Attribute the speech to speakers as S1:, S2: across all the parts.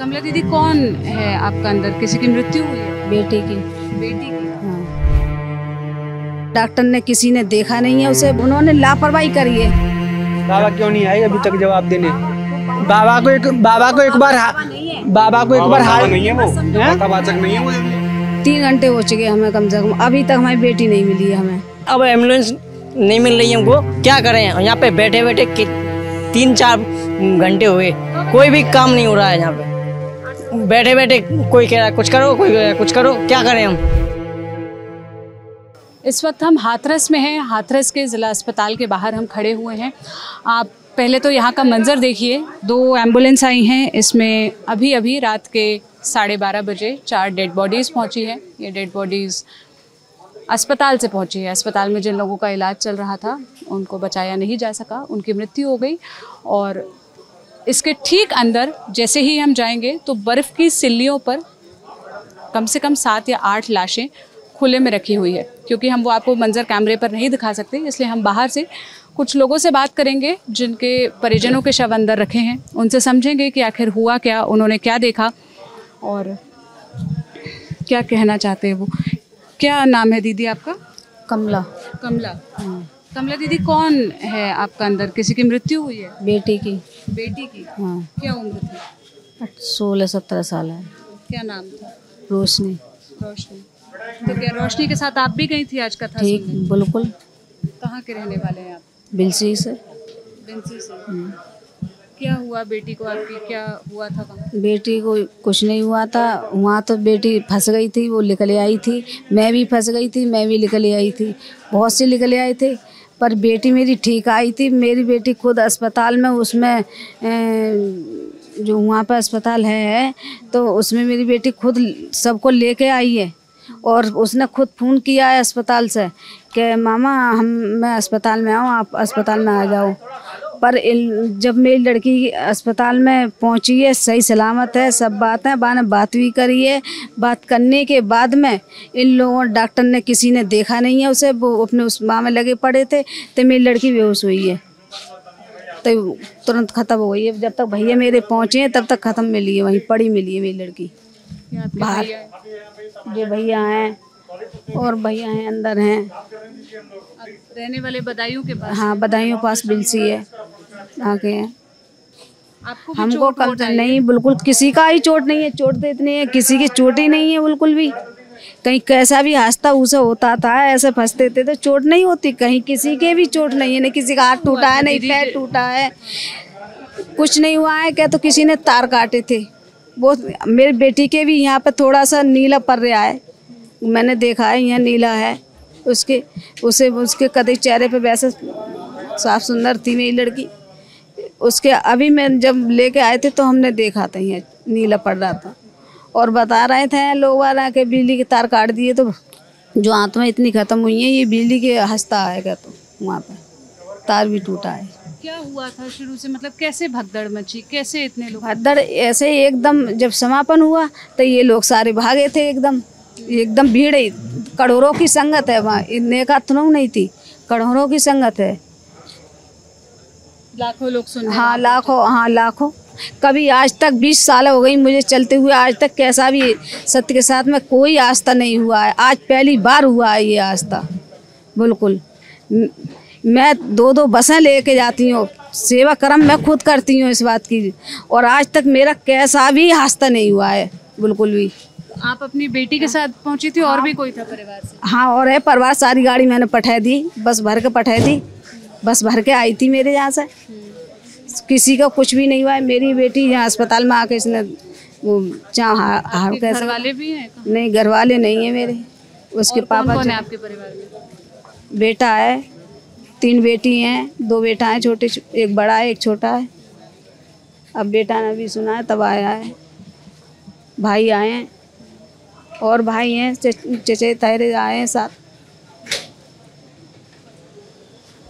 S1: कमला दीदी, कौन है आपका अंदर? किसी की मृत्यु हुई है?
S2: बेटी की।
S1: बेटी की?
S2: हाँ। डॉक्टर ने किसी ने देखा नहीं है उसे, उन्होंने लापरवाही करी है।
S3: बाबा क्यों नहीं आए अभी तक जवाब देने? बाबा को एक बार हाल नहीं है, वो मातावाचक नहीं है वो।
S2: 3 घंटे हो चुके हमें कम से कम, अभी तक हमारी बेटी नहीं मिली है हमें।
S4: अब एम्बुलेंस नहीं मिल रही है हमको, क्या करें? यहाँ पे बैठे बैठे 3-4 घंटे हुए, कोई भी काम नहीं हो रहा है यहाँ पे। बैठे बैठे कोई कह रहा है कुछ करो, कोई कह रहा है कुछ करो, क्या करें हम?
S1: इस वक्त हम हाथरस में हैं। हाथरस के ज़िला अस्पताल के बाहर हम खड़े हुए हैं। आप पहले तो यहाँ का मंजर देखिए। 2 एम्बुलेंस आई हैं, इसमें अभी अभी रात के 12:30 बजे 4 डेड बॉडीज़ पहुँची है। ये डेड बॉडीज़ अस्पताल से पहुँची है। अस्पताल में जिन लोगों का इलाज चल रहा था उनको बचाया नहीं जा सका, उनकी मृत्यु हो गई। और इसके ठीक अंदर जैसे ही हम जाएंगे तो बर्फ़ की सिल्लियों पर कम से कम 7 या 8 लाशें खुले में रखी हुई है। क्योंकि हम वो आपको मंजर कैमरे पर नहीं दिखा सकते, इसलिए हम बाहर से कुछ लोगों से बात करेंगे जिनके परिजनों के शव अंदर रखे हैं। उनसे समझेंगे कि आखिर हुआ क्या, उन्होंने क्या देखा और क्या कहना चाहते हैं वो। क्या नाम है दीदी आपका?
S2: कमला।
S1: कमला। कमला दीदी, कौन है आपका अंदर? किसी की मृत्यु हुई है?
S2: बेटी की।
S1: बेटी की?
S2: हाँ।
S1: क्या उम्र थी?
S2: 16-17 साल है।
S1: क्या नाम था?
S2: रोशनी।
S1: रोशनी। तो क्या रोशनी के साथ आप भी गई थी आज कथा
S2: ठीक,
S1: सुनने?
S2: बिल्कुल।
S1: कहाँ के रहने वाले हैं आप?
S2: बिलसी से।
S1: बिंसी से। क्या हुआ बेटी को आपकी? क्या हुआ था वहाँ?
S2: बेटी को कुछ नहीं हुआ था वहाँ, तो बेटी फंस गई थी, वो निकले आई थी। मैं भी फंस गई थी, मैं भी निकले आई थी। बहुत से निकले आए थे, पर बेटी मेरी ठीक आई थी। मेरी बेटी खुद अस्पताल में, उसमें जो वहाँ पर अस्पताल है तो उसमें मेरी बेटी खुद सबको लेके आई है। और उसने खुद फ़ोन किया है अस्पताल से कि मामा मैं अस्पताल में आऊँ, आप अस्पताल में आ जाओ। पर जब मेरी लड़की अस्पताल में पहुंची है, सही सलामत है, सब बात है, बात भी करी है। बात करने के बाद में इन लोगों डॉक्टर ने किसी ने देखा नहीं है उसे, वो अपने उस माँ में लगे पड़े थे, तो मेरी लड़की बेहोश हुई है, तो तुरंत ख़त्म हो गई है। जब तक भैया मेरे पहुँचे हैं तब तक ख़त्म मिली है, वहीं पड़ी मिली है मेरी लड़की बाहर। ये भैया हैं और भैया हैं अंदर हैं।
S1: रहने वाले बदायूं के पास?
S2: हाँ, बदायूं पास बिलसी है, आके हैं।
S1: आपको भी
S2: हमको
S1: चोट वोट आई है?
S2: नहीं, बिल्कुल किसी का ही चोट नहीं है। चोट तो इतनी है, किसी की चोट ही नहीं है बिल्कुल भी। कहीं कैसा भी हादसा उसे होता था, ऐसे फंसते थे तो चोट नहीं होती। कहीं किसी के भी चोट नहीं है, नहीं किसी का हाथ टूटा है, नहीं पैर टूटा है, कुछ नहीं हुआ है। क्या तो किसी ने तार काटे थे। वो मेरी बेटी के भी यहाँ पे थोड़ा सा नीला पड़ रहा है, मैंने देखा है, यहाँ नीला है उसके कदे चेहरे पे वैसे साफ सुंदर थी मेरी लड़की। उसके अभी मैं जब लेके आए थे तो हमने देखा था यहाँ नीला पड़ रहा था। और बता रहे थे लोग वाला के बिजली के तार काट दिए, तो जो आत्मा इतनी ख़त्म हुई है, ये बिजली के हंसता आएगा, तो वहाँ पर तार भी टूटा है।
S1: क्या हुआ था शुरू से? मतलब कैसे भगदड़ मची, कैसे इतने लोग?
S2: भगदड़ ऐसे ही एकदम जब समापन हुआ तो ये लोग सारे भागे थे, एकदम भीड़ है, करोड़ों की संगत है वहाँ, नेका थनों नहीं थी, करोड़ों की संगत है।
S1: लाखों लोग सुन?
S2: हाँ लाखों। कभी आज तक 20 साल हो गई मुझे चलते हुए, आज तक कैसा भी सत्य के साथ में कोई आस्था नहीं हुआ है। आज पहली बार हुआ है ये आस्था, बिल्कुल। मैं 2-2 बसें लेके जाती हूँ, सेवा कर्म मैं खुद करती हूँ इस बात की, और आज तक मेरा कैसा भी हादसा नहीं हुआ है बिल्कुल भी।
S1: आप अपनी बेटी के साथ पहुंची थी? और भी कोई था परिवार से?
S2: हाँ, और है परिवार, सारी गाड़ी मैंने पठा दी, बस भर के पठा दी, बस भर के आई थी मेरे यहाँ से। किसी का कुछ भी नहीं हुआ है। मेरी बेटी यहाँ अस्पताल में आके इसने वो
S1: घर वाले भी हैं?
S2: नहीं, घर वाले नहीं है मेरे। उसके पापा
S1: कौन है आपके परिवार में?
S2: बेटा है, 3 बेटी हैं, 2 बेटा हैं छोटे, एक बड़ा है एक छोटा है। अब बेटा ने भी सुना है तब आया है। भाई आए हैं और भाई हैं, चचे तायरे आए हैं साथ।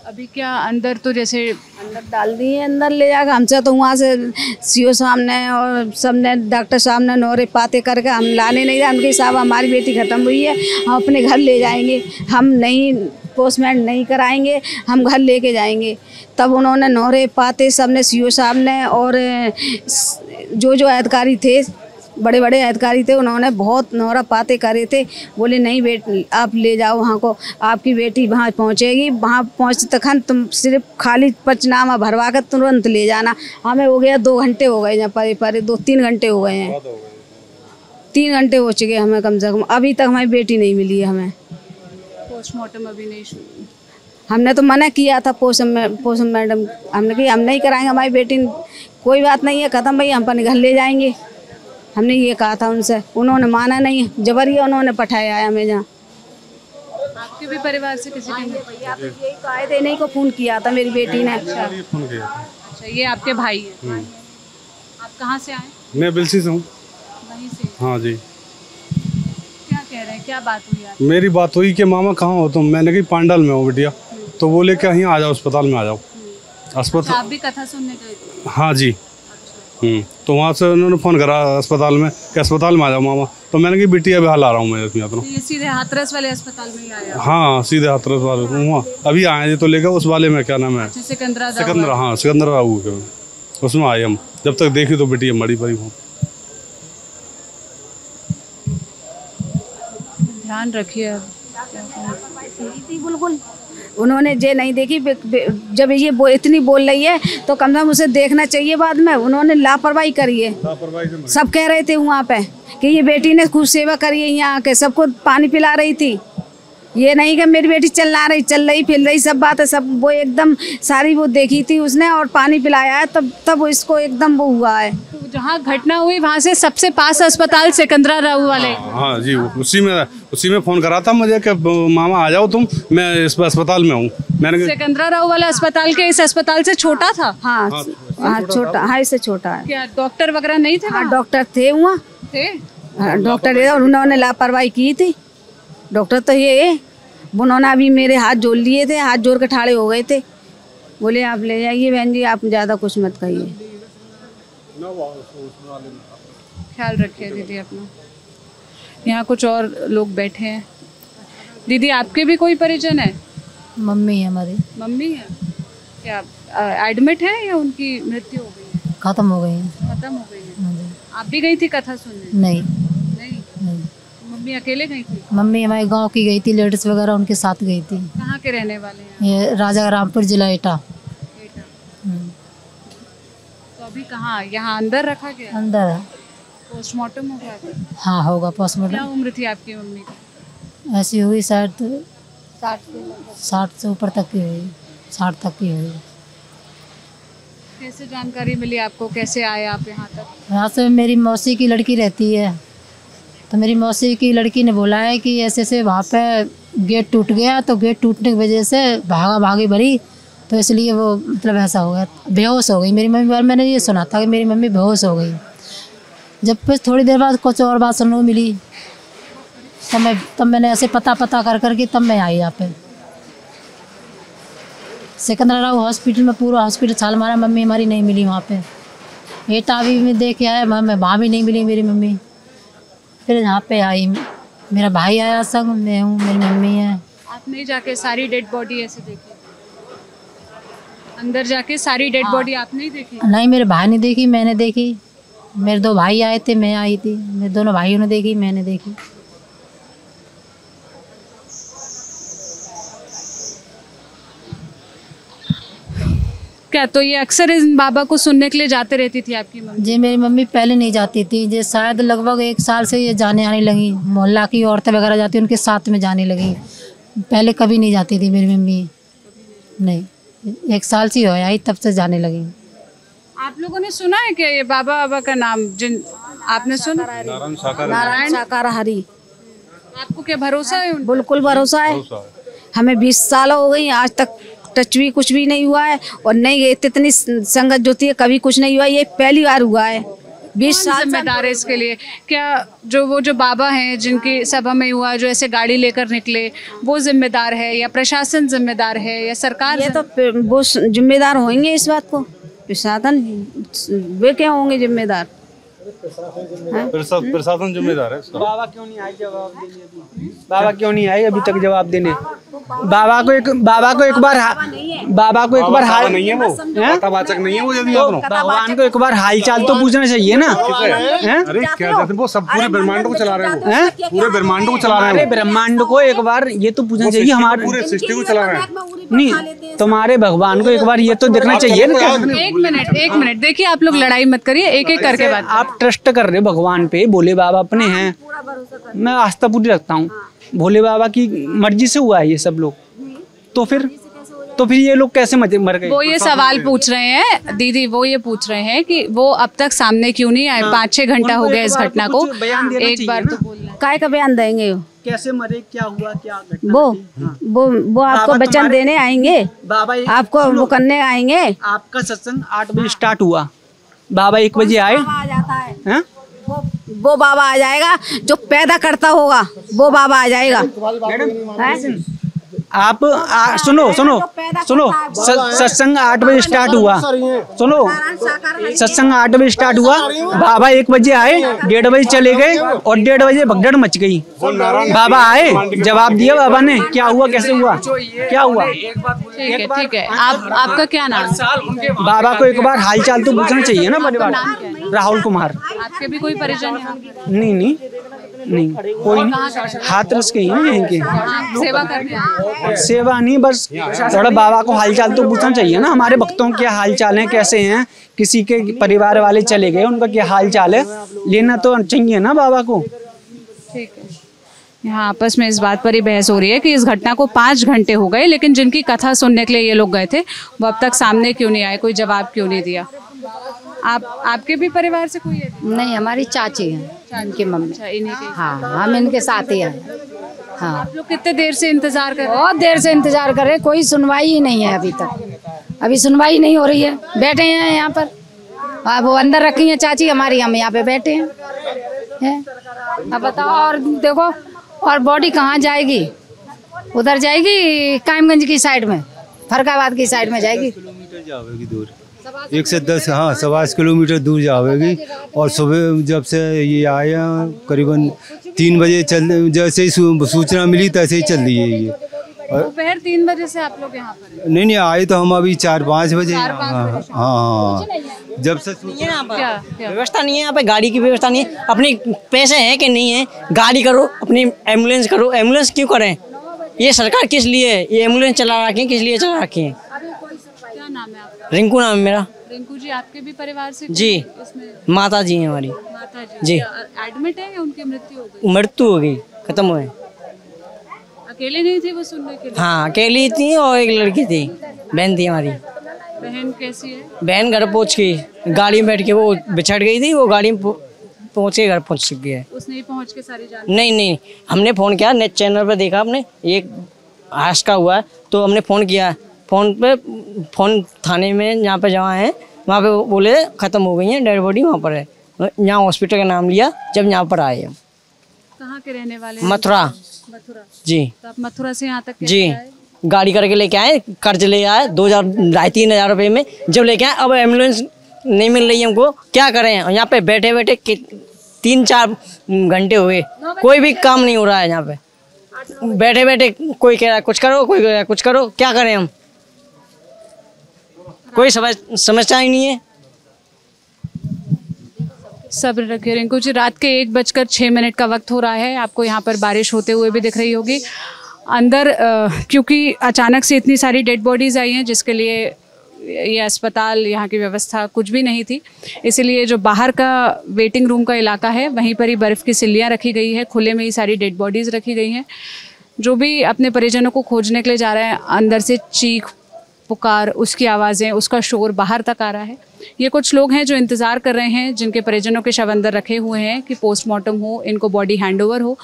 S1: अभी क्या अंदर तो जैसे
S2: अंदर डाल दिए, अंदर ले जाकर हमसे तो वहाँ से सीओ साहब ने और सब ने, डॉक्टर साहब ने नौरे पाते करके हम लाने नहीं जाए। उनके साहब हमारी बेटी ख़त्म हुई है, हम अपने घर ले जाएंगे, हम नहीं पोस्टमार्टम नहीं कराएंगे, हम घर लेके जाएंगे। तब उन्होंने नौरे पाते सब ने, सीओ साहब ने और जो अधिकारी थे, बड़े बड़े अधिकारी थे, उन्होंने बहुत नौरा पाते करे थे। बोले नहीं बेटी आप ले जाओ वहाँ को, आपकी बेटी वहाँ पहुँचेगी, वहाँ पहुँचते तक तुम सिर्फ खाली पंचनामा भरवा कर तुरंत ले जाना। हमें हो गया 2 घंटे हो गए यहाँ पर 2-3 घंटे हो गए हैं, 3 घंटे हो चुके हमें कम से कम, अभी तक हमारी बेटी नहीं मिली है। हमें
S1: पोस्टमार्टम अभी नहीं शुरू।
S2: हमने तो मना किया था पोस्टम मैडम, हमने कहा हम नहीं कराएंगे हमारी बेटी, कोई बात नहीं है खत्म भाई, हम अपने घर ले जाएंगे, हमने ये कहा था उनसे, उन्होंने माना नहीं, जबरिया उन्होंने पठाया है हमें जहाँ।
S1: आपके भी परिवार से किसी ने
S2: यही कायदे नहीं को फोन किया था मेरी बेटी ने।
S1: अच्छा ये आपके भाई हैं। आप कहाँ से आए?
S5: मैं बिलसी से हूँ।
S1: वहीं से?
S5: हाँ जी।
S1: क्या कह रहे हैं, क्या बात हुई आप?
S5: मेरी बात हुई कि मामा कहाँ हो तुम, मैंने कही पांडाल में हो बिटिया, तो बोले कि यहाँ आ जाओ अस्पताल में आ जाओ। अस्पताल
S1: आप भी कथा सुनने गए थे?
S5: हाँ जी। तो वहाँ से उन्होंने फ़ोन करा अस्पताल में कि अस्पताल में आ जाओ मामा, तो मैंने कही बिटिया बेहाल आ रहा हूँ मैं यहाँ तो।
S1: ये सीधे हाथरस वाले अस्पताल में ही आया?
S5: हाँ सीधे हाथरस वाले वहाँ अभी आए जी, तो लेकर उस वाले में क्या नाम है, सिकंदरा, हाँ सिकंदरा राहू के उसमें आए हम। जब तक देखी तो बिटिया मरी पड़ी हूँ।
S1: ध्यान रखिए।
S2: बिल्कुल उन्होंने जे नहीं देखी, जब ये इतनी बोल रही है तो कम से कम उसे देखना चाहिए। बाद में उन्होंने लापरवाही करी है। सब कह रहे थे वहाँ पे कि ये बेटी ने खूब सेवा करी है, यहाँ आके सबको पानी पिला रही थी। ये नहीं कि मेरी बेटी चल रही फिर रही, सब बात है सब वो एकदम सारी वो देखी थी उसने और पानी पिलाया है, तब इसको एकदम वो हुआ है।
S1: तो जहाँ घटना हुई वहाँ से सबसे पास अस्पताल सिकंदरा राहू वाले?
S5: हाँ जी, उसी में फ़ोन करा था मुझे कि मामा आ जाओ तुम, मैं इस अस्पताल में हूँ। मैंने
S1: सिकंदरा राहू वाला अस्पताल के इस अस्पताल से छोटा था?
S2: हाँ छोटा, हाँ इससे छोटा है।
S1: क्या डॉक्टर वगैरह नहीं थे?
S2: हाँ डॉक्टर थे वहाँ, डॉक्टर उन्होंने लापरवाही की थी। डॉक्टर तो ये उन्होंने अभी मेरे हाथ जोड़ लिए थे, हाथ जोड़ के ठाड़े हो गए थे, बोले आप ले जाइए बहन जी, आप ज़्यादा कुछ मत कहिए।
S1: ख्याल रखिए दीदी अपना। यहाँ कुछ और लोग बैठे हैं। दीदी आपके भी कोई परिजन है?
S6: मम्मी है हमारी।
S1: मम्मी है? क्या एडमिट है या उनकी मृत्यु हो गई है?
S6: खत्म हो गई है।
S1: खत्म हो गई है। आप भी गई थी कथा सुनने?
S6: नहीं।
S1: मम्मी अकेले गई थी?
S6: मम्मी हमारे गांव की गई थी, लेडीज वगैरह उनके साथ गई थी।
S1: कहाँ के रहने वाले हैं?
S6: ये राजा रामपुर जिला एटा।
S1: तो अभी कहाँ, यहाँ अंदर रखा गया?
S6: अंदर है।
S1: पोस्टमार्टम हो गया?
S6: हाँ होगा पोस्टमार्टम।
S1: क्या उम्र थी आपकी मम्मी की?
S6: ऐसी हुई शायद 60 से ऊपर तक की हुई, 60 तक की हुई।
S1: कैसे जानकारी मिली आपको, कैसे आए आप यहाँ तक?
S6: यहाँ से मेरी मौसी की लड़की रहती है, तो मेरी मौसी की लड़की ने बोला है कि ऐसे ऐसे वहाँ पे गेट टूट गया, तो गेट टूटने की वजह से भागी भरी, तो इसलिए वो मतलब ऐसा हो गया, बेहोश हो गई मेरी मम्मी। और मैंने ये सुना था कि मेरी मम्मी बेहोश हो गई। जब फिर थोड़ी देर बाद कुछ और बात सुनने को मिली, तब मैंने ऐसे पता कर करके तब मैं आई यहाँ पे सिकंदरा राहू हॉस्पिटल में। पूरा हॉस्पिटल छाल मारा, मम्मी हमारी नहीं मिली वहाँ पे। एटा भी में देख के आया, वहाँ भी नहीं मिली मेरी मम्मी। फिर यहाँ पे आई, मेरा भाई आया संग, मैं हूँ, मेरी मम्मी है।
S1: आप नहीं जाके सारी डेड बॉडी ऐसे देखी? अंदर जाके सारी डेड बॉडी आप नहीं देखी?
S6: नहीं, मेरे भाई ने देखी, मैंने देखी। मेरे 2 भाई आए थे, मैं आई थी, मेरे दोनों भाइयों ने देखी, मैंने देखी।
S1: क्या तो ये अक्सर इस बाबा को सुनने के लिए जाते रहती थी आपकी मम्मी?
S6: जी मेरी मम्मी पहले नहीं जाती थी, जे शायद लगभग 1 साल से ये जाने आने लगी। मोहल्ला की औरतें वगैरह जाती, उनके साथ में जाने लगी। पहले कभी नहीं जाती थी मेरी मम्मी, नहीं। 1 साल से हो आई, तब से जाने लगी।
S1: आप लोगों ने सुना है क्या ये बाबा का नाम? जिन आपने सुना?
S2: नारायण शाकाहारी।
S1: आपको क्या भरोसा है?
S2: बिल्कुल भरोसा है। हमें 20 साल हो गई, आज तक टच भी कुछ भी नहीं हुआ है, और नहीं इतनी संगत जो थी कभी कुछ नहीं हुआ, ये पहली बार हुआ है। 20 साल
S1: जिम्मेदार है इसके लिए? क्या जो बाबा हैं जिनकी सभा में हुआ, जो ऐसे गाड़ी लेकर निकले, वो जिम्मेदार है या प्रशासन जिम्मेदार है या सरकार?
S2: ये तो वो जिम्मेदार होंगे इस बात को, प्रशासन वे क्या होंगे जिम्मेदार?
S5: प्रशासन जिम्मेदार है इसका।
S3: बाबा क्यों नहीं आए जवाब देने अभी? बाबा क्यों नहीं आए अभी तक जवाब देने? बाबा को एक बार हाल
S5: नहीं है वो, कथावाचक नहीं है वो। यदि
S3: तो भगवान को एक बार हाल चाल तो पूछना चाहिए ना।
S5: अरे क्या कहते हैं वो, सब पूरे ब्रह्मांड को चला रहे हैं, पूरे ब्रह्मांड को चला रहे
S3: हमारे
S5: हैं,
S3: ब्रह्मांड को एक बार ये तो पूछना चाहिए। हमारे
S5: पूरे सृष्टि को चला रहे हैं।
S3: नहीं, तुम्हारे भगवान को एक बार ये तो देखना चाहिए ना।
S1: एक मिनट देखिए, आप लोग लड़ाई मत करिए, एक एक करके बात।
S3: आप ट्रस्ट कर रहे हो भगवान पे, भोले बाबा अपने हैं, मैं आस्था पूरी रखता हूँ। भोले बाबा की मर्जी से हुआ है ये सब लोग, तो फिर ये लोग कैसे मर गए?
S1: वो ये सवाल पूछ रहे हैं दीदी, वो ये पूछ रहे हैं कि वो अब तक सामने क्यों नहीं आए? 5-6 घंटा हो गया इस घटना को, एक बार तो बोलना।
S2: काय का बयान देंगे?
S3: कैसे मरे, क्या हुआ, क्या घटना?
S2: वो आपको वचन देने आएंगे,
S3: बाबा
S2: आपको वो करने आएंगे।
S3: आपका सत्संग 8 बजे स्टार्ट हुआ, बाबा 1 बजे आए।
S2: आ जाता है
S3: हैं?
S2: वो बाबा आ जाएगा जो पैदा करता होगा, वो बाबा आ जाएगा।
S3: आप सुनो सत्संग 8 बजे स्टार्ट हुआ। सुनो, सत्संग 8 बजे स्टार्ट हुआ, बाबा 1 बजे आए, 1:30 बजे चले गए और 1:30 बजे भगदड़ मच गई। बाबा आए, जवाब दिया बाबा ने, क्या हुआ, कैसे हुआ, क्या हुआ।
S1: ठीक है। आपका क्या नाम?
S3: बाबा को एक बार हाल चाल तो पूछना चाहिए ना परिवार। राहुल कुमार।
S1: आपके भी कोई परिजन है?
S3: नहीं कोई नहीं, हाथरस के ही हैं इनके।
S1: सेवा करते हैं?
S3: सेवा नहीं, बस थोड़ा बाबा को हालचाल तो पूछना चाहिए ना। हमारे भक्तों के हालचाल हैं, कैसे हैं, किसी के परिवार वाले चले गए, उनका क्या हालचाल है, लेना तो चाहिए ना बाबा को।
S1: ठीक है। यहाँ आपस में इस बात पर ही बहस हो रही है कि इस घटना को 5 घंटे हो गए, लेकिन जिनकी कथा सुनने के लिए ये लोग गए थे वो अब तक सामने क्यों नहीं आए, कोई जवाब क्यों नहीं दिया। आपके भी परिवार से कोई है?
S6: नहीं, हमारी चाची है, इनकी मम्मी।
S1: अच्छा, इन्हीं के।
S6: हाँ, हम इनके साथ ही हैं। हाँ,
S1: आप लोग कितने देर से इंतजार कर रहे हैं?
S6: बहुत देर से इंतजार कर रहे हैं, कोई सुनवाई ही नहीं है अभी तक। अभी सुनवाई नहीं हो रही है, बैठे हैं यहाँ पर। वो अंदर रखी है चाची हमारी, हम यहाँ पे बैठे हैं। अब बताओ, और देखो, और बॉडी कहाँ जाएगी? उधर जाएगी कायमगंज की साइड में, फरकाबाद की साइड में जाएगी।
S7: जाएगी दूर, 1 से 10, हाँ 7 किलोमीटर दूर जाएगी। और सुबह जब से ये आए करीबन 3 बजे चल, जैसे ही सूचना मिली तैसे ही चल रही है ये।
S1: दोपहर 3 बजे से आप लोग यहाँ पर?
S7: नहीं आए तो हम अभी 4-5 बजे। हाँ, जब से
S4: व्यवस्था नहीं है यहाँ पे, गाड़ी की व्यवस्था नहीं है। अपने पैसे हैं कि नहीं है, गाड़ी करो, अपनी एम्बुलेंस करो। एम्बुलेंस क्यों करें? ये सरकार किस लिए, ये एम्बुलेंस चला रखी है, किस लिए चला रखी है?
S1: क्या नाम है आपका?
S4: रिंकू नाम है मेरा।
S1: रिंकू जी, आपके भी परिवार से?
S4: जी, माता जी हैं हमारी।
S1: माता
S4: जी।
S1: एडमिट है या उनकी मृत्यु हो गई?
S4: मृत्यु हो गई, खत्म हुए।
S1: अकेले नहीं थी वो सुनने के लिए?
S4: हाँ, अकेली थी और एक लड़की थी, बहन थी हमारी।
S1: बहन कैसी है?
S4: बहन घर पहुँच गई, गाड़ी में बैठ के वो बिछड़ गई थी, वो गाड़ी में पहुँच के घर पहुँच चुकी है।
S1: उसने ही पहुँच के सारी जान?
S4: नहीं, हमने फ़ोन किया, नेट चैनल पे देखा आपने, एक हादसा हुआ है तो हमने फ़ोन किया। फ़ोन थाने में यहाँ पे जहाँ है वहाँ पे बोले ख़त्म हो गई है, डेड बॉडी वहाँ पर है। यहाँ हॉस्पिटल का नाम लिया, जब यहाँ पर आए हम।
S1: कहाँ के रहने वाले?
S4: मथुरा जी।
S1: तो आप मथुरा से यहाँ तक
S4: जी गाड़ी करके लेके आए, कर्ज ले आए 2,000-3,000 रुपये में, जब लेके आए अब एम्बुलेंस नहीं मिल रही है हमको, क्या करें? यहाँ पे बैठे 3-4 घंटे हुए, कोई भी काम नहीं हो रहा है यहाँ पे। बैठे कोई कह रहा है कुछ करो, कोई कह रहा है कुछ करो, क्या करें हम? कोई समस्या ही नहीं है।
S1: सब्र रखिए रिंकू जी। रात के 1:06 का वक्त हो रहा है। आपको यहाँ पर बारिश होते हुए भी दिख रही होगी। अंदर क्योंकि अचानक से इतनी सारी डेड बॉडीज़ आई हैं, जिसके लिए ये अस्पताल, यहाँ की व्यवस्था कुछ भी नहीं थी, इसीलिए जो बाहर का वेटिंग रूम का इलाका है वहीं पर ही बर्फ़ की सिल्लियाँ रखी गई है, खुले में ही सारी डेड बॉडीज़ रखी गई हैं। जो भी अपने परिजनों को खोजने के लिए जा रहे हैं, अंदर से चीख पुकार, उसकी आवाज़ें, उसका शोर बाहर तक आ रहा है। ये कुछ लोग हैं जो इंतज़ार कर रहे हैं, जिनके परिजनों के शव अंदर रखे हुए हैं कि पोस्टमार्टम हो, इनको बॉडी हैंडओवर हो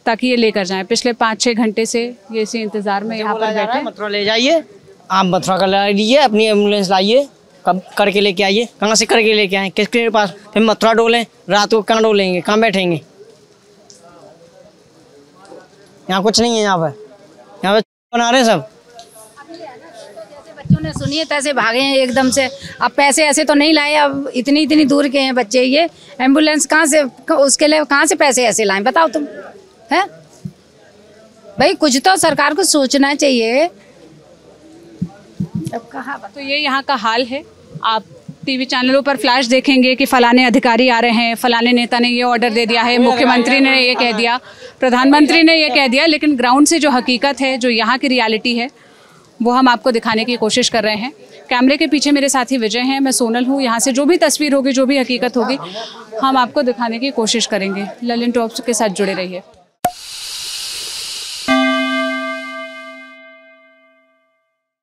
S1: ताकि ये लेकर जाएं। पिछले 5-6 घंटे से ये इसी इंतज़ार में यहाँ पर बैठे।
S4: मथुरा ले जाइए, आप मथुरा का ला लीजिए, अपनी एम्बुलेंस लाइए, कब करके लेके आइए। कहाँ से करके लेके आए, किसके पास? फिर मथुरा डोलें, रात को कहाँ डोलेंगे, कहाँ बैठेंगे? यहाँ कुछ नहीं है, यहाँ पर बना रहे सब।
S2: उन्होंने सुनिए तैसे भागे हैं एकदम से। अब पैसे ऐसे तो नहीं लाए, अब इतनी दूर के हैं बच्चे, ये एम्बुलेंस कहाँ से, उसके लिए कहाँ से पैसे ऐसे लाएं बताओ तुम, है भाई? कुछ तो सरकार को सोचना चाहिए। अब कहाँ
S1: तो ये यहाँ का हाल है। आप टीवी चैनलों पर फ्लैश देखेंगे कि फलाने अधिकारी आ रहे हैं, फलाने नेता ने ये ऑर्डर दे दिया है, मुख्यमंत्री ने ये कह दिया, प्रधानमंत्री ने ये कह दिया, लेकिन ग्राउंड से जो हकीकत है, जो यहाँ की रियलिटी है, वो हम आपको दिखाने की कोशिश कर रहे हैं। कैमरे के पीछे मेरे साथी विजय हैं, मैं सोनल हूँ। यहाँ से जो भी तस्वीर होगी, जो भी हकीकत होगी, हम आपको दिखाने की कोशिश करेंगे। ललिन टॉप्स के साथ जुड़े रहिए।